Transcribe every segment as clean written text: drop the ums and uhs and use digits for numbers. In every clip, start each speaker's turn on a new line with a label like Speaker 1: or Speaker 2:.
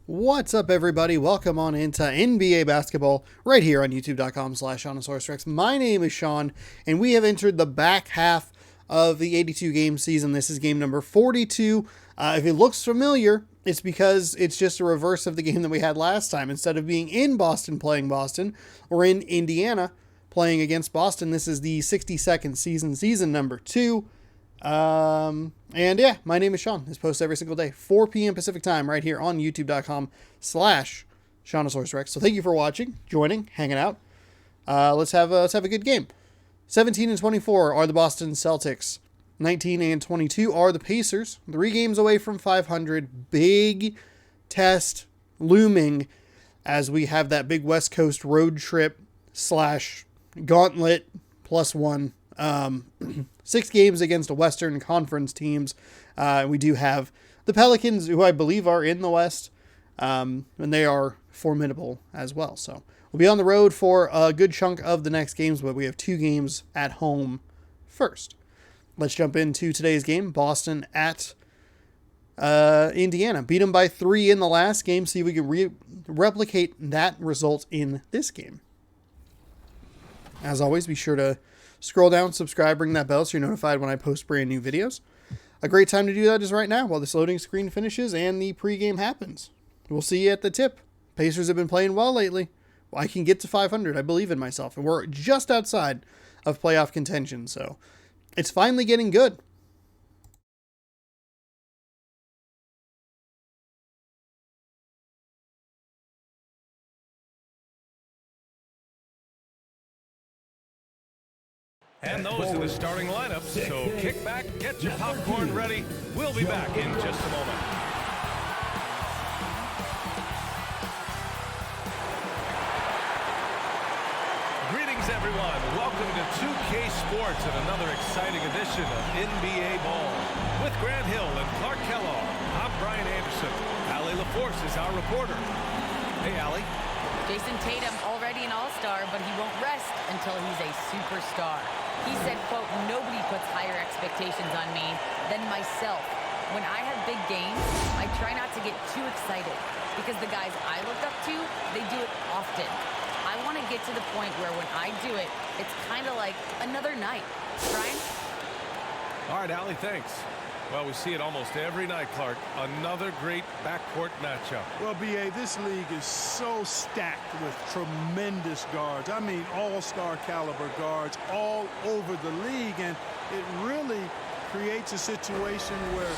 Speaker 1: What's up, everybody? Welcome on into NBA basketball right here on youtube.com/SeanOsaurusRex. My name is Sean, and we have entered the back half of the 82-game season. This is game number 42. If it looks familiar, it's because it's just a reverse of the game that we had last time. Instead of being in Boston playing Boston, we're in Indiana playing against Boston. This is the 62nd season number 2. And yeah, my name is Sean. This posts every single day, 4 p.m. Pacific time, right here on youtube.com/SeanOsaurusRex. So thank you for watching, joining, hanging out. Let's have a good game. 17-24 are the Boston Celtics. 19-22 are the Pacers. 3 games away from 500. Big test looming as we have that big West Coast road trip / gauntlet +1. 6 games against Western Conference teams. We do have the Pelicans, who I believe are in the West, and they are formidable as well. So we'll be on the road for a good chunk of the next games, but we have 2 games at home first. Let's jump into today's game. Boston at Indiana. Beat them by 3 in the last game. See if we can replicate that result in this game. As always, be sure to scroll down, subscribe, ring that bell so you're notified when I post brand new videos. A great time to do that is right now while this loading screen finishes and the pregame happens. We'll see you at the tip. Pacers have been playing well lately. I can get to 500. I believe in myself. And we're just outside of playoff contention, so it's finally getting good.
Speaker 2: And those are the starting lineups, so kick back, get your popcorn ready. We'll be back in just a moment. Greetings, everyone. Welcome to 2K Sports and another exciting edition of NBA Ball. With Grant Hill and Clark Kellogg, I'm Brian Anderson. Allie LaForce is our reporter. Hey, Allie.
Speaker 3: Jason Tatum already an all-star, but he won't rest until he's a superstar. He said, quote, "Nobody puts higher expectations on me than myself. When I have big games, I try not to get too excited because the guys I look up to, they do it often. I want to get to the point where when I do it, it's kind of like another night." Brian?
Speaker 2: All right, Allie, thanks. Well, we see it almost every night, Clark. Another great backcourt matchup.
Speaker 4: Well, B.A., this league is so stacked with tremendous guards. I mean, all-star caliber guards all over the league, and it really creates a situation where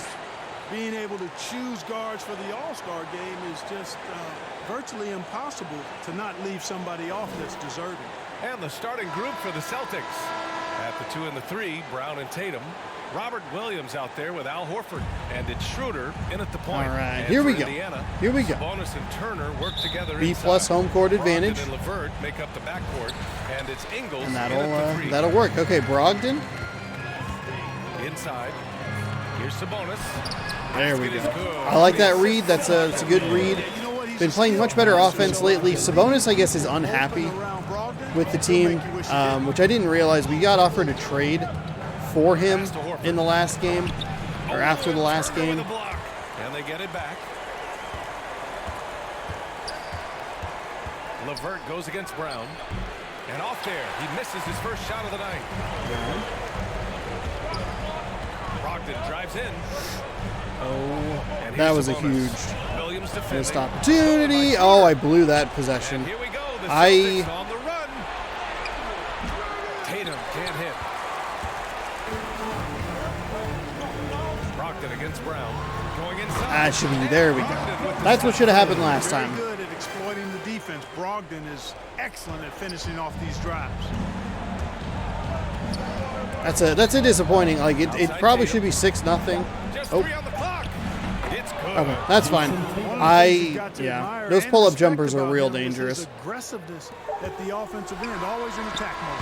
Speaker 4: being able to choose guards for the all-star game is just virtually impossible to not leave somebody off that's deserving.
Speaker 2: And the starting group for the Celtics. At the 2 and the 3, Brown and Tatum. Robert Williams out there with Al Horford, and it's Schroeder in at the point.
Speaker 1: All right,
Speaker 2: and
Speaker 1: here we go.
Speaker 2: Indiana,
Speaker 1: Here we go.
Speaker 2: Sabonis and Turner work together.
Speaker 1: B plus home court advantage.
Speaker 2: Brogdon and LeVert make up the backcourt, and it's Ingles
Speaker 1: And
Speaker 2: in at the 3.
Speaker 1: that'll work. Okay, Brogdon.
Speaker 2: Inside. Here's Sabonis.
Speaker 1: There we
Speaker 2: Basket
Speaker 1: go.
Speaker 2: is good.
Speaker 1: I like that read. That's a good read. Been playing much better offense lately. Sabonis, I guess, is unhappy with the team, which I didn't realize. We got offered a trade for him in the last game, or after the last game.
Speaker 2: And they get it back. LeVert goes against Brown. And off there, he misses his first shot of the night. Brogdon drives in.
Speaker 1: Oh,
Speaker 2: And
Speaker 1: that
Speaker 2: here's
Speaker 1: was a
Speaker 2: Sabonis.
Speaker 1: huge
Speaker 2: Williams
Speaker 1: missed
Speaker 2: defending.
Speaker 1: opportunity. Oh, I blew that possession.
Speaker 2: And here we go. The Celtics on the run. Tatum can't hit. Brogdon against Brown. Going inside.
Speaker 1: That should be, there we go. That's what should have happened last time.
Speaker 4: Very good at exploiting the defense. Brogdon is excellent at finishing off these drives.
Speaker 1: That's a disappointing. Like it probably should be 6-0.
Speaker 2: Just
Speaker 1: Oh.
Speaker 2: 3 on the clock. It's good.
Speaker 1: Okay, that's fine. Yeah, those pull-up jumpers are real dangerous.
Speaker 4: Aggressiveness at the offensive end, always in attack mode.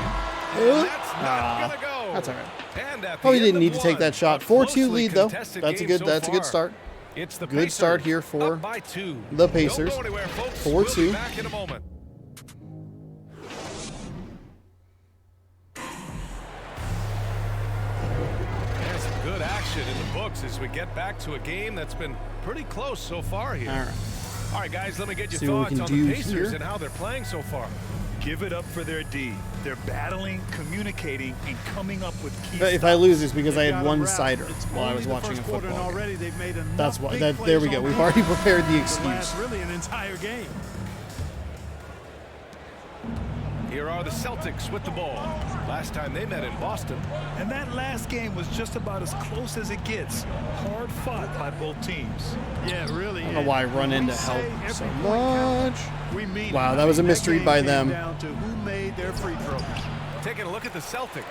Speaker 2: And that's not gonna go.
Speaker 1: That's all right.
Speaker 2: And at the
Speaker 1: Probably
Speaker 2: end
Speaker 1: didn't
Speaker 2: of
Speaker 1: need to take
Speaker 2: one,
Speaker 1: that shot.
Speaker 2: a
Speaker 1: 4-2
Speaker 2: closely
Speaker 1: lead though.
Speaker 2: contested
Speaker 1: That's a
Speaker 2: game
Speaker 1: good.
Speaker 2: so
Speaker 1: That's a good
Speaker 2: far.
Speaker 1: start.
Speaker 2: It's the
Speaker 1: Good start
Speaker 2: Pacers
Speaker 1: here for
Speaker 2: up by 2.
Speaker 1: the Pacers.
Speaker 2: Don't go anywhere, folks.
Speaker 1: 4-2.
Speaker 2: We'll be back in a moment. There's some good action in the books as we get back to a game that's been pretty close so far here.
Speaker 1: All right.
Speaker 2: All right, guys, let me get your
Speaker 1: See what we
Speaker 2: thoughts
Speaker 1: can
Speaker 2: on the
Speaker 1: do
Speaker 2: Pacers
Speaker 1: here.
Speaker 2: and how they're playing so far.
Speaker 5: Give it up for their D. They're battling, communicating, and coming up with key
Speaker 1: If I lose, it's because I
Speaker 4: They've
Speaker 1: had
Speaker 4: got 'em
Speaker 1: one
Speaker 4: wrapped.
Speaker 1: cider
Speaker 4: It's
Speaker 1: while I
Speaker 4: only
Speaker 1: was
Speaker 4: the
Speaker 1: watching a
Speaker 4: first quarter, and
Speaker 1: football game.
Speaker 4: already they've made enough
Speaker 1: That's why.
Speaker 4: big
Speaker 1: There
Speaker 4: plays
Speaker 1: we go.
Speaker 4: on
Speaker 1: We've
Speaker 4: defense
Speaker 1: already prepared the
Speaker 4: to
Speaker 1: excuse.
Speaker 4: last really an entire game.
Speaker 2: Here are the Celtics with the ball. Last time they met in Boston.
Speaker 5: And that last game was just about as close as it gets. Hard fought by both teams.
Speaker 4: Yeah, really.
Speaker 1: I don't know why I run into help so much.
Speaker 4: We mean
Speaker 1: Wow,
Speaker 4: it.
Speaker 1: that was a
Speaker 4: That
Speaker 1: mystery
Speaker 4: game
Speaker 1: by
Speaker 4: came
Speaker 1: them.
Speaker 4: down to who made their free throws.
Speaker 2: Taking a look at the Celtics.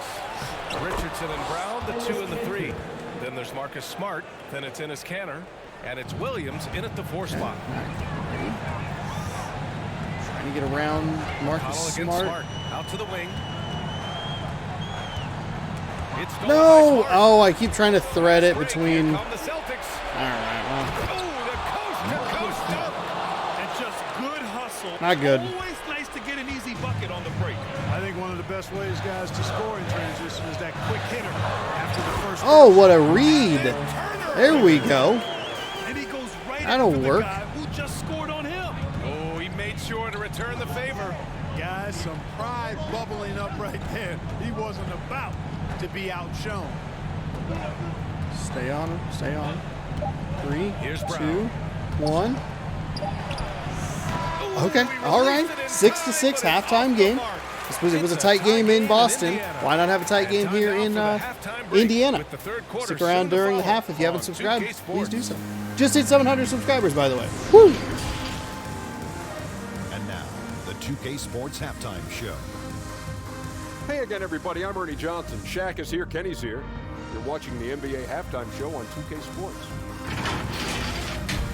Speaker 2: Richardson and Brown, the 2 and the 3. Then there's Marcus Smart. Then it's Enes Kanter. And it's Williams in at the 4 spot.
Speaker 1: Trying to get around Marcus
Speaker 2: Connell against
Speaker 1: Smart.
Speaker 2: Smart. Out to the wing. It's stolen by
Speaker 1: No!
Speaker 2: Smart.
Speaker 1: Oh, I keep trying to thread it between.
Speaker 2: Here
Speaker 1: All
Speaker 2: come the Celtics.
Speaker 1: right, well,
Speaker 2: Oh, the coast-to-coast dunk.
Speaker 5: And just good hustle.
Speaker 1: Not good.
Speaker 5: Always nice to get an easy bucket on the break.
Speaker 4: I think one of the best ways, guys, to score in transition is that quick hitter after the first.
Speaker 1: oh, what a read! There we go.
Speaker 5: And he goes right
Speaker 1: That'll
Speaker 5: after the
Speaker 1: work.
Speaker 5: guy who just scored on him.
Speaker 2: Oh, he made sure to return the favor.
Speaker 4: Guys, some pride bubbling up right there. He wasn't about to be outshone.
Speaker 1: Stay on him. Stay on him. 3,
Speaker 2: Here's
Speaker 1: 2,
Speaker 2: Brown.
Speaker 1: 1.
Speaker 2: Ooh,
Speaker 1: Okay.
Speaker 2: he
Speaker 1: All right.
Speaker 2: released it in
Speaker 1: 6-6
Speaker 2: time, but it's
Speaker 1: halftime
Speaker 2: off
Speaker 1: game.
Speaker 2: the mark.
Speaker 1: It was a tight game in Boston. Why not have a tight game here in Indiana? Stick around during the half if you haven't subscribed. Please do so. Just hit 700 subscribers, by the way. Woo!
Speaker 6: And now, the 2K Sports Halftime Show.
Speaker 7: Hey again, everybody. I'm Ernie Johnson. Shaq is here. Kenny's here. You're watching the NBA Halftime Show on 2K Sports.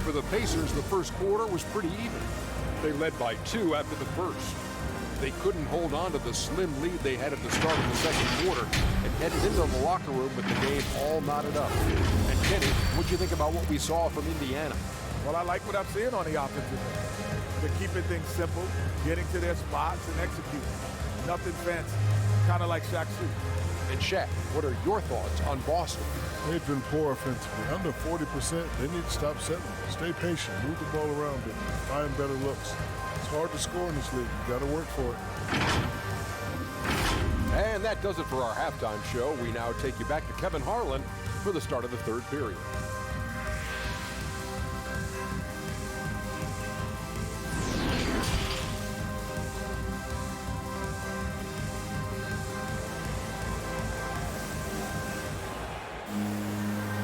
Speaker 7: For the Pacers, the first quarter was pretty even. They led by 2 after the first. They couldn't hold on to the slim lead they had at the start of the second quarter and headed into the locker room with the game all knotted up. And Kenny, what'd you think about what we saw from Indiana?
Speaker 8: Well, I like what I'm seeing on the offensive end. They're keeping things simple, getting to their spots and executing. Nothing fancy, kind of like Shaq's suit.
Speaker 7: And Shaq, what are your thoughts on Boston?
Speaker 9: They've been poor offensively. Under 40%, they need to stop settling. Stay patient, move the ball around a bit, find better looks. It's hard to score in this league. You got to work for it.
Speaker 7: And that does it for our halftime show. We now take you back to Kevin Harlan for the start of the third period.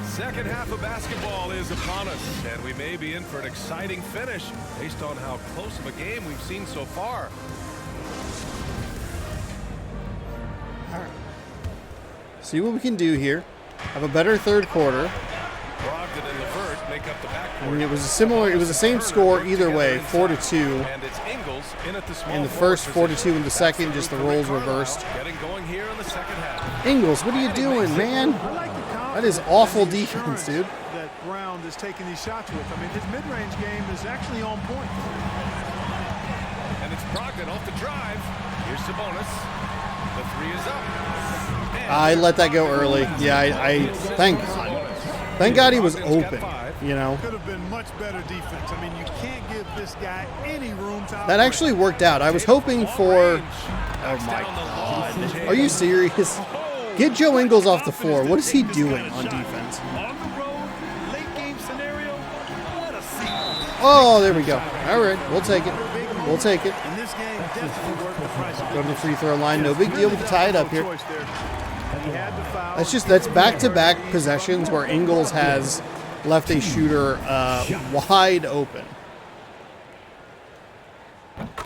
Speaker 2: Second half of basketball is upon us, and we may be in for an exciting finish based on how close of a game we've seen so far.
Speaker 1: See what we can do here. Have a better third quarter.
Speaker 2: Brogdon and LeVert make up the backcourt.
Speaker 1: I mean, it was a similar. It was the same score either way, 4-2.
Speaker 2: And it's Ingles in at the small
Speaker 1: In the
Speaker 2: forward
Speaker 1: first,
Speaker 2: position.
Speaker 1: 4-2 in the second, just the roles reversed.
Speaker 2: Getting going here in the second half.
Speaker 1: Ingles, what are you doing, man?
Speaker 4: I like the
Speaker 1: That is
Speaker 4: confidence
Speaker 1: awful
Speaker 4: and the
Speaker 1: defense,
Speaker 4: assurance
Speaker 1: dude.
Speaker 4: that Brown is taking these shots with. I mean, his mid-range game is actually on point.
Speaker 2: And it's Brogdon off the drive. Here's Sabonis. The 3 is up. And
Speaker 1: I let that go early. Yeah, I thank God. Thank God he was open. You know,
Speaker 4: Could have been much better defense. I mean, you can't give this guy any room to
Speaker 1: that
Speaker 4: operate.
Speaker 1: actually worked out. I was hoping for. Oh my God! Are you serious? Get Joe Ingles off the floor. What is he doing on defense?
Speaker 5: On the road, late game scenario. What a sequence.
Speaker 1: Oh, there we go. All right, we'll take it. We'll take it.
Speaker 4: And this game definitely worked the price of
Speaker 1: Go to the
Speaker 4: good
Speaker 1: free throw line. No big deal. We can tie it up here.
Speaker 4: choice there. And he had the foul.
Speaker 1: That's back-to-back possessions where Ingles has left a shooter wide open.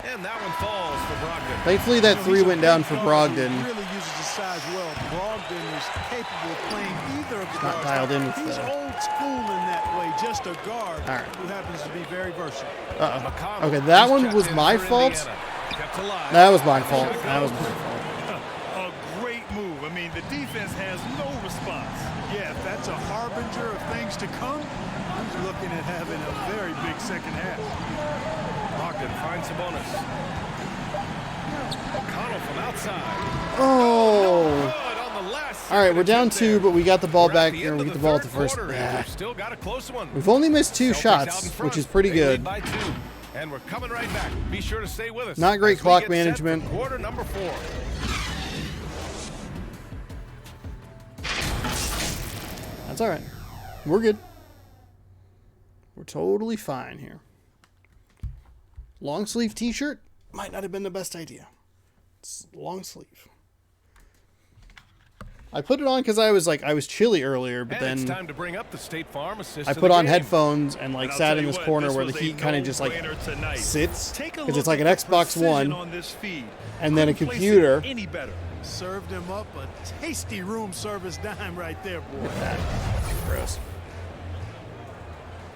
Speaker 2: And that one falls for Brogdon.
Speaker 1: Thankfully, that 3 went down for Brogdon.
Speaker 4: He really uses his size well. Brogdon is capable of playing either of the
Speaker 1: Not
Speaker 4: guards.
Speaker 1: dialed in with
Speaker 4: He's
Speaker 1: the-
Speaker 4: old school in that way, just a guard
Speaker 1: All right.
Speaker 4: who happens to be very versatile.
Speaker 1: Uh-oh. Okay, that one was my fault. That was my fault. That was my fault.
Speaker 5: A great move. I mean, the defense has no response.
Speaker 4: Yeah, if that's a harbinger of things to come, he's looking at having a very big second half.
Speaker 2: Brogdon finds Sabonis. O'Connell from outside.
Speaker 1: Oh,
Speaker 2: Good on
Speaker 1: All right, we're down 2, but we got the ball
Speaker 2: We're at
Speaker 1: back
Speaker 2: the
Speaker 1: here.
Speaker 2: end
Speaker 1: We
Speaker 2: of
Speaker 1: get the
Speaker 2: the
Speaker 1: ball at the
Speaker 2: third
Speaker 1: first.
Speaker 2: quarter, and we've still got a close one.
Speaker 1: We've only missed 2
Speaker 2: Celtics out
Speaker 1: shots,
Speaker 2: in front.
Speaker 1: which is pretty
Speaker 2: They
Speaker 1: good.
Speaker 2: lead by 2, and we're coming right back. Be sure to stay with us.
Speaker 1: Not great
Speaker 2: as we
Speaker 1: clock
Speaker 2: get set for
Speaker 1: management.
Speaker 2: Quarter number 4.
Speaker 1: That's all right. We're good. We're totally fine here. Long sleeve t-shirt might not have been the best idea. It's long sleeve. I put it on because I was chilly earlier, but
Speaker 2: And it's
Speaker 1: then
Speaker 2: time to bring up the State Farm assist
Speaker 1: I
Speaker 2: to
Speaker 1: put
Speaker 2: the
Speaker 1: on
Speaker 2: game.
Speaker 1: headphones and like
Speaker 5: And I'll
Speaker 1: sat
Speaker 5: tell
Speaker 1: in
Speaker 5: you
Speaker 1: this
Speaker 5: what,
Speaker 1: corner
Speaker 5: this
Speaker 1: where the
Speaker 5: was a
Speaker 1: heat kind of just like
Speaker 5: no-brainer tonight.
Speaker 1: sits
Speaker 5: Take a
Speaker 1: because
Speaker 5: look
Speaker 1: it's like an
Speaker 5: at the
Speaker 1: Xbox
Speaker 5: precision
Speaker 1: One
Speaker 5: on this feed.
Speaker 1: and then a
Speaker 5: Couldn't place it
Speaker 1: computer.
Speaker 5: any better.
Speaker 4: Served him up a tasty room service dime right there, boy.
Speaker 1: Gross.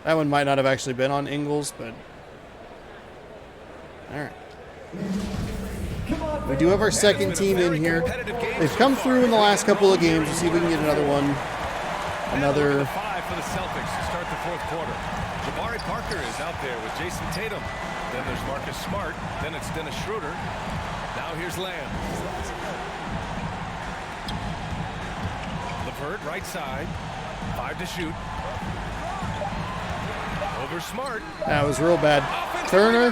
Speaker 1: That one might not have actually been on Ingles, but all right. We do have our second team in here. They've come through in the last couple of games. We'll see if we can get another one. Another.
Speaker 2: 5 for the Celtics to start the 4th quarter. Jabari Parker is out there with Jason Tatum. Then there's Marcus Smart. Then it's Dennis Schroeder. Now here's Lamb. LeVert right side. 5 to shoot. Over Smart.
Speaker 1: That was real bad. Turner.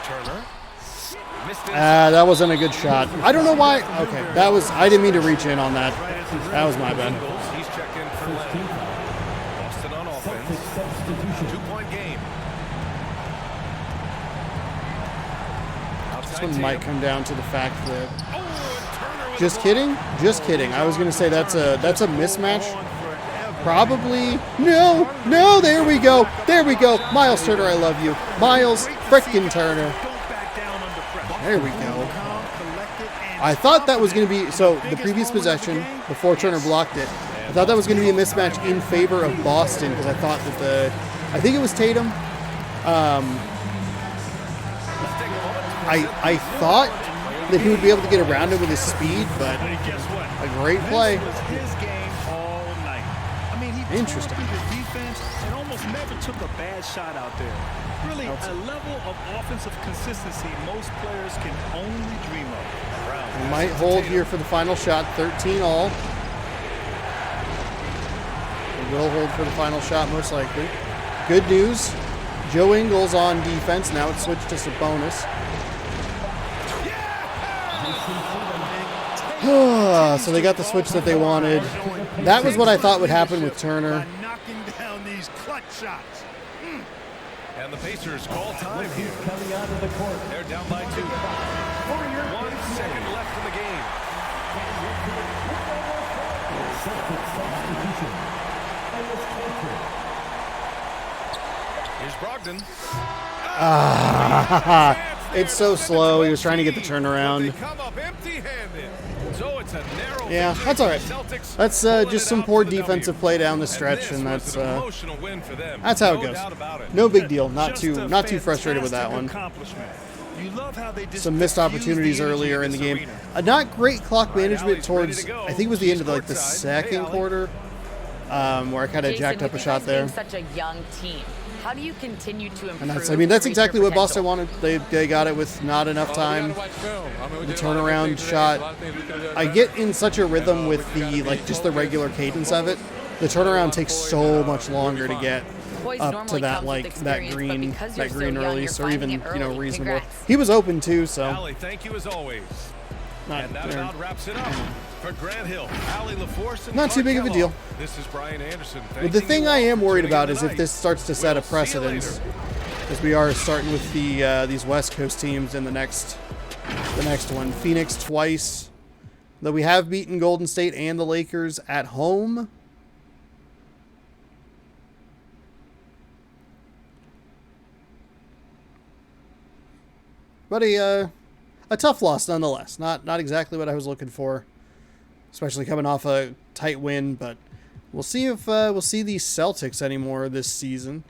Speaker 2: Turner. Missed it.
Speaker 1: That wasn't a good shot. I don't know why. Okay, that was. I didn't mean to reach in on that. That was my bad.
Speaker 2: He's checked in for Lamb. Boston on offense. 2-point game.
Speaker 1: This
Speaker 2: Outside
Speaker 1: one might
Speaker 2: Tatum.
Speaker 1: come down to the fact that.
Speaker 2: Oh, and Turner with
Speaker 1: Just
Speaker 2: the
Speaker 1: kidding. Just kidding. I was gonna say that's a mismatch. Probably. No. No. There we go. There we go. Miles Turner, I love you. Miles frickin' Turner.
Speaker 5: Don't back down under pressure.
Speaker 1: There we go. I thought that was going to be, so the previous possession, before Turner blocked it, I thought that was going to be a mismatch in favor of Boston because I thought that I think it was Tatum. I thought that he would be able to get around him with his speed, but
Speaker 5: Hey, guess what?
Speaker 1: a great play.
Speaker 5: This was his game all night. I mean, he
Speaker 1: Interesting.
Speaker 5: tore through the defense and almost never took a bad shot out there. Really, a level of offensive consistency most players can only dream of.
Speaker 1: We might hold here for the final shot, 13 all. We will hold for the final shot, most likely. Good news, Joe Ingles on defense. Now it's switched to Sabonis. So they got the switch that they wanted. That was what I thought would happen with Turner.
Speaker 4: By knocking down these clutch shots.
Speaker 2: And the Pacers call time here. They're down by 2. 1 second left in the game. Here's Brogdon.
Speaker 1: It's so slow. He was trying to get the turnaround.
Speaker 2: They come up empty-handed. So it's a narrow
Speaker 1: Yeah,
Speaker 2: victory
Speaker 1: that's all
Speaker 2: for
Speaker 1: right.
Speaker 2: the Celtics,
Speaker 1: That's
Speaker 2: pulling
Speaker 1: just
Speaker 2: it
Speaker 1: some
Speaker 2: out
Speaker 1: poor
Speaker 2: for the
Speaker 1: defensive
Speaker 2: W.
Speaker 1: play down the stretch,
Speaker 2: this
Speaker 1: and
Speaker 2: was
Speaker 1: that's
Speaker 2: an emotional win for them.
Speaker 1: that's how it
Speaker 2: No
Speaker 1: goes.
Speaker 2: doubt about it.
Speaker 1: No big deal. Not
Speaker 5: Just
Speaker 1: too
Speaker 5: a
Speaker 1: frustrated with that
Speaker 5: fantastic
Speaker 1: one.
Speaker 5: accomplishment. You love how they just
Speaker 1: Some missed
Speaker 5: diffuse
Speaker 1: opportunities
Speaker 5: the energy
Speaker 1: earlier in the
Speaker 5: this
Speaker 1: game.
Speaker 5: arena.
Speaker 1: Not great clock management
Speaker 2: Allie's ready
Speaker 1: towards,
Speaker 2: to go.
Speaker 1: I think it was the end of like the
Speaker 2: She's courtside.
Speaker 1: second
Speaker 2: Hey,
Speaker 1: quarter, where I kind of
Speaker 3: Jason,
Speaker 1: jacked up
Speaker 3: with
Speaker 1: a
Speaker 3: you
Speaker 1: shot
Speaker 3: guys
Speaker 1: there.
Speaker 3: being such a young team, how do you continue to improve?
Speaker 1: And that's, I mean, that's
Speaker 3: to reach
Speaker 1: exactly
Speaker 3: your
Speaker 1: what Boston
Speaker 3: potential?
Speaker 1: wanted. They got it with not enough time. The turnaround shot. I get in such a rhythm with the, like, just the regular cadence of it. The turnaround takes so much longer to get
Speaker 3: Poise
Speaker 1: up to
Speaker 3: normally
Speaker 1: that,
Speaker 3: comes with
Speaker 1: like, that
Speaker 3: experience, but
Speaker 1: green,
Speaker 3: because you're so young, you're
Speaker 1: release, or
Speaker 3: finding
Speaker 1: even,
Speaker 3: it
Speaker 1: you know,
Speaker 3: early.
Speaker 1: reasonable.
Speaker 3: Congrats.
Speaker 1: He was open too, so.
Speaker 2: Allie, thank you as always.
Speaker 1: Not,
Speaker 2: And that about wraps it up. For Grant Hill, Allie LaForce, and
Speaker 1: Not too big of a
Speaker 2: Clark
Speaker 1: deal.
Speaker 2: Kellogg. This is Brian Anderson.
Speaker 1: But the thing I am worried about is if
Speaker 2: tonight.
Speaker 1: this starts to set a
Speaker 2: We'll see you
Speaker 1: precedence,
Speaker 2: later.
Speaker 1: because we are starting with the these West Coast teams in the next one. Phoenix twice, though we have beaten Golden State and the Lakers at home. But a tough loss nonetheless. Not exactly what I was looking for, especially coming off a tight win. But we'll see if we'll see these Celtics anymore this season.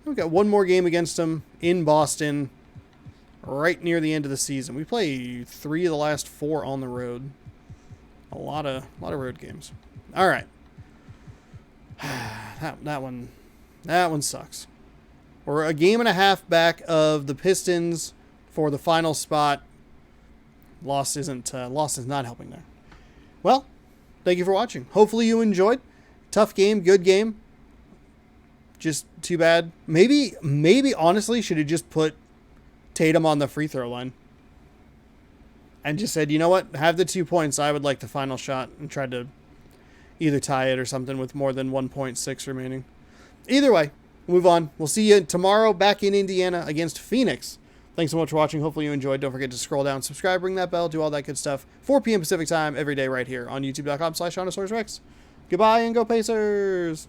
Speaker 1: We've got one more game against them in Boston, right near the end of the season. We play 3 of the last 4 on the road. A lot of road games. All right, that one sucks. We're a game and a half back of the Pistons for the final spot. Loss is not helping there. Well, thank you for watching. Hopefully you enjoyed. Tough game, good game. Just too bad. Maybe honestly should have just put Tatum on the free throw line. And just said, you know what? Have the 2 points. I would like the final shot, and tried to either tie it or something with more than 1.6 remaining. Either way, move on. We'll see you tomorrow back in Indiana against Phoenix. Thanks so much for watching. Hopefully you enjoyed. Don't forget to scroll down, subscribe, ring that bell, do all that good stuff. 4 p.m. Pacific time every day right here on youtube.com/OnOsaurusRex. Goodbye and go Pacers!